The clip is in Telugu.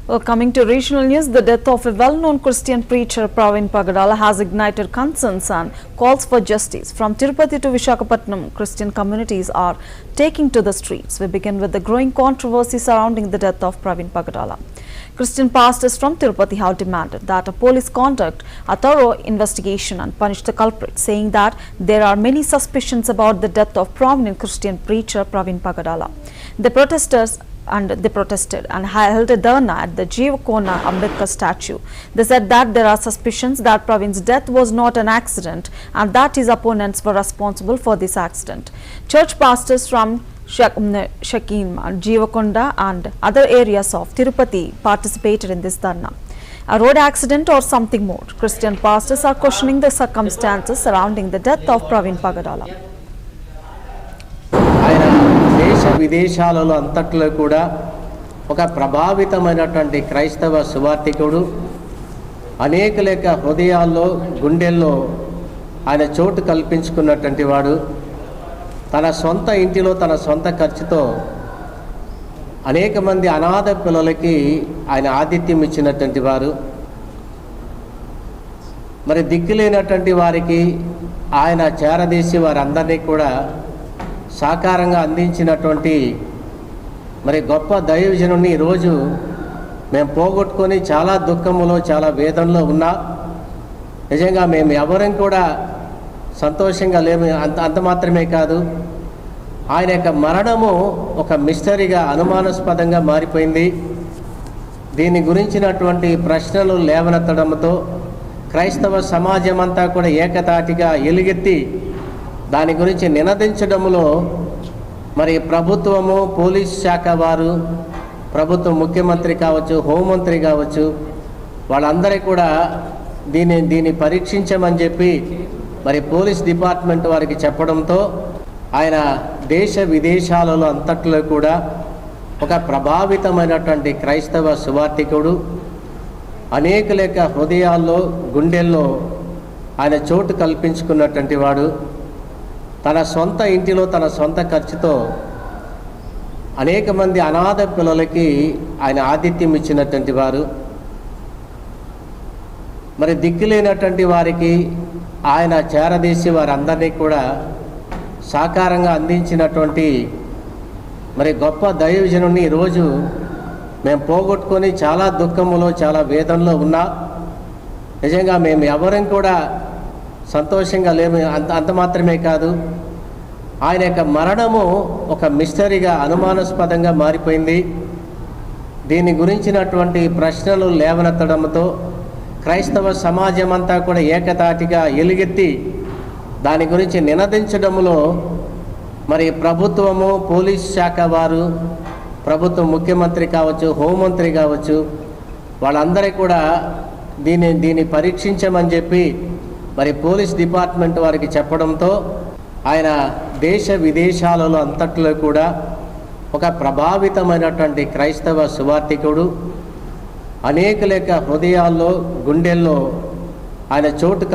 Coming to regional news, the death of a well-known Christian preacher, Pravin Pagadala, has ignited concerns and calls for justice. From Tirupati to Visakhapatnam, Christian communities are taking to the streets. We begin with the growing controversy surrounding the death of Pravin Pagadala. Christian pastors from Tirupati have demanded that a police conduct a thorough investigation and punish the culprits, saying that there are many suspicions about the death of prominent Christian preacher Pravin Pagadala. They protested and held a dharna at the Jeevakona Ambedkar statue. They said that there are suspicions that Pravin's death was not an accident and that his opponents were responsible for this accident. Church pastors from Shakim, Jeevakonda and other areas of Tirupati participated in this dharna. A road accident or something more? Christian pastors are questioning the circumstances surrounding the death of Pravin Pagadala. దేశ విదేశాలలో అంతట్లో కూడా ఒక ప్రభావితమైనటువంటి క్రైస్తవ సువార్థికుడు, అనేక హృదయాల్లో గుండెల్లో ఆయన చోటు కల్పించుకున్నటువంటి వాడు. తన సొంత ఇంటిలో తన సొంత ఖర్చుతో అనేక మంది అనాథ పిల్లలకి ఆయన ఆతిథ్యం ఇచ్చినటువంటి వారు. మరి దిక్కులేనటువంటి వారికి ఆయన చేరదీసి వారందరినీ కూడా సాకారంగా అందించినటువంటి మరి గొప్ప దైవజనుని ఈరోజు మేము పోగొట్టుకొని చాలా దుఃఖములో చాలా వేదనలో ఉన్నా. నిజంగా మేము ఎవరం కూడా సంతోషంగా లేము. అంత మాత్రమే కాదు, ఆయన యొక్క మరణము ఒక మిస్టరీగా అనుమానాస్పదంగా మారిపోయింది. దీని గురించినటువంటి ప్రశ్నలు లేవనెత్తడంతో క్రైస్తవ సమాజం అంతా కూడా ఏకతాటిగా ఎలుగెత్తి దాని గురించి నినదించడంలో మరి ప్రభుత్వము, పోలీస్ శాఖ వారు, ప్రభుత్వ ముఖ్యమంత్రి కావచ్చు, హోంమంత్రి కావచ్చు, వాళ్ళందరూ కూడా దీన్ని పరీక్షించమని చెప్పి మరి పోలీస్ డిపార్ట్మెంట్ వారికి చెప్పడంతో ఆయన దేశ విదేశాలలో అంతట్లో కూడా ఒక ప్రభావితమైనటువంటి క్రైస్తవ సువార్థికుడు, అనేక హృదయాల్లో గుండెల్లో ఆయన చోటు కల్పించుకున్నటువంటి వాడు. తన సొంత ఇంటిలో తన సొంత ఖర్చుతో అనేక మంది అనాథ పిల్లలకి ఆయన ఆతిథ్యం ఇచ్చినటువంటి వారు. మరి దిక్కులేనటువంటి వారికి ఆయన చేరదీసి వారందరినీ కూడా సాకారంగా అందించినటువంటి మరి గొప్ప దైవజనుని ఈరోజు మేము పోగొట్టుకొని చాలా దుఃఖములో చాలా వేదనలో ఉన్నా. నిజంగా మేము ఎవరం కూడా సంతోషంగా లేము. అంత మాత్రమే కాదు, ఆయన యొక్క మరణము ఒక మిస్టరీగా అనుమానాస్పదంగా మారిపోయింది. దీని గురించినటువంటి ప్రశ్నలు లేవనెత్తడంతో క్రైస్తవ సమాజం అంతా కూడా ఏకతాటిగా ఎలుగెత్తి దాని గురించి నినదించడంలో మరి ప్రభుత్వము, పోలీస్ శాఖ వారు, ప్రభుత్వ ముఖ్యమంత్రి కావచ్చు, హోంమంత్రి కావచ్చు, వాళ్ళందరూ కూడా దీన్ని పరీక్షించమని చెప్పి మరి పోలీస్ డిపార్ట్మెంట్ వారికి చెప్పడంతో ఆయన దేశ విదేశాలలో అంతట్లో కూడా ఒక ప్రభావితమైనటువంటి క్రైస్తవ సువార్థికుడు, అనేక హృదయాల్లో గుండెల్లో ఆయన చోటు